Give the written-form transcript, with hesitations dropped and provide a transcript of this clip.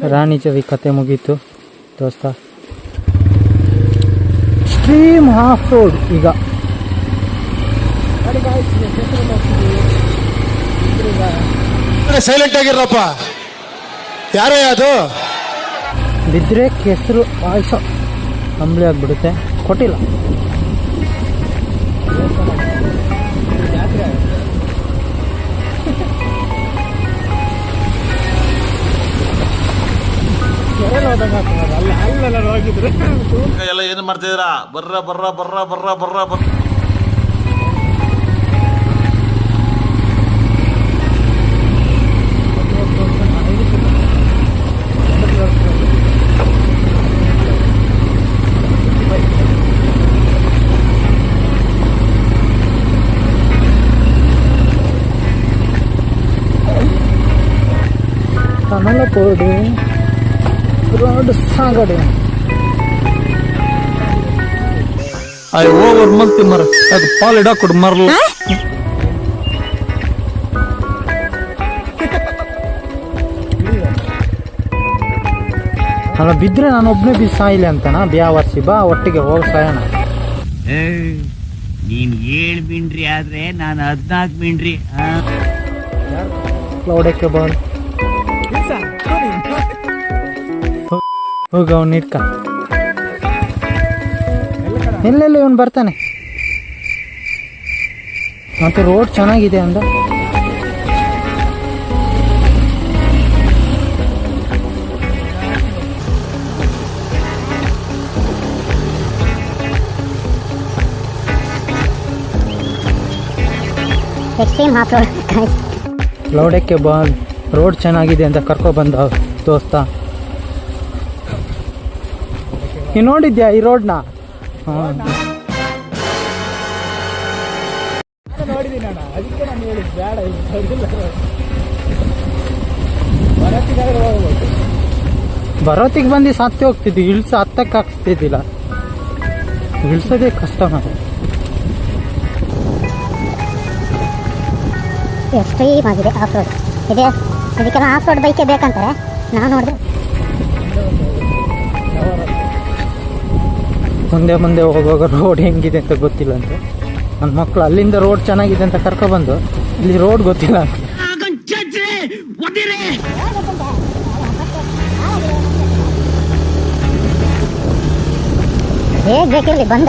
ರಾಣಿ ಚವಿ ಕತೆ ಮುಗೀತು ದೋಸ್ತ. ಸ್ಟ್ರೀಮ್ ಆಫ್ ರೋಡ್ ಈಗ. ಸೈಲೆಂಟ್ ಆಗಿರಪ್ಪ. ಯಾರೇ ಅದು ಬಿದ್ದರೆ ಕೆಸರು ಪಾಯಸ ಅಂಬ್ಲಿ ಆಗಿಬಿಡುತ್ತೆ. ಕೊಟ್ಟಿಲ್ಲ. ಎಲ್ಲ ಏನು ಮಾಡ್ತಿದ್ದೀರಾ? ಬರ್ರ ಬರ್ರ ಬರ್ರ ಬರ್ರ ಬರ್ರ ಬರ್ರ. ಕಮಲಕೋಡು ರೋಡ್ ಸಾಗಡೆ ಅಯ್ಯ ಓವರ್ ಮಲ್ತಿ ಮರ ಅದು ಪಾಲ್ ಇಡ ಕೊಡು ಮರಲ್ಲ. ಅಲ್ಲ ಬಿದ್ರೆ ನಾನು ಒಬ್ಬನೇ ಬಿದ್ದು ಸಾಯಿಲೆ ಅಂತನಾ? ಬ್ಯಾವರ್ಸಿ ಬಾ ಒಟ್ಟಿಗೆ ಹೋಗಿ ಸಾಯೋಣ. ನೀನ್ 7 ಮಿಂಡ್ರಿ ಆದ್ರೆ ನಾನು 14 ಮಿಂಡ್ರಿ. ಲೌಡಕ್ಕೆ ಬಾಲ್ ಹೋಗ ಅವ್ನು ಇಟ್ಕ. ಎಲ್ಲೆಲ್ಲ ಇವನು ಬರ್ತಾನೆ. ಮತ್ತೆ ರೋಡ್ ಚೆನ್ನಾಗಿದೆ ಅಂದ. ಲೌಡಕ್ಕೆ ಬಾಲ್ ರೋಡ್ ಚೆನ್ನಾಗಿದೆ ಅಂತ ಕರ್ಕೊಬಂದ ದೋಸ್ತ. ನೀನು ನೋಡಿದ್ಯಾ ಈ ರೋಡ್ನ? ಬರೋತ್ತಿಗೆ ಬಂದು ಸತ್ತಿ ಹೋಗ್ತಿದ್ವಿ. ಇಳ್ಸ ಹತ್ತಕ್ಕೆ ಹಾಕ್ಸ್ತಿದ್ದಿಲ್ಲ. ಇಳ್ಸೋದೇ ಕಷ್ಟ ನಾವು. ಎಕ್ಸ್ಟ್ರೀಮ್ ಆಗಿದೆ ಆಫ್ ರೋಡ್ ಇದೆ. ಇದಕ್ಕೆಲ್ಲ ಆಫ್ ರೋಡ್ ಬೈಕೇ ಬೇಕಂತಾರೆ. ನಾನು ನೋಡಿದೆ ಮುಂದೆ ಮುಂದೆ ಹೋಗುವಾಗ ರೋಡ್ ಹೆಂಗಿದೆ ಅಂತ ಗೊತ್ತಿಲ್ಲ ಅಂತ ನನ್ನ ಮಕ್ಕಳು ಅಲ್ಲಿಂದ ರೋಡ್ ಚೆನ್ನಾಗಿದೆ ಅಂತ ಕರ್ಕೊಬಂದು ಇಲ್ಲಿ ರೋಡ್ ಗೊತ್ತಿಲ್ಲ ಅಂತ. ಹೇಗೆ ಬೇಕಿರಲಿ ಬಂದ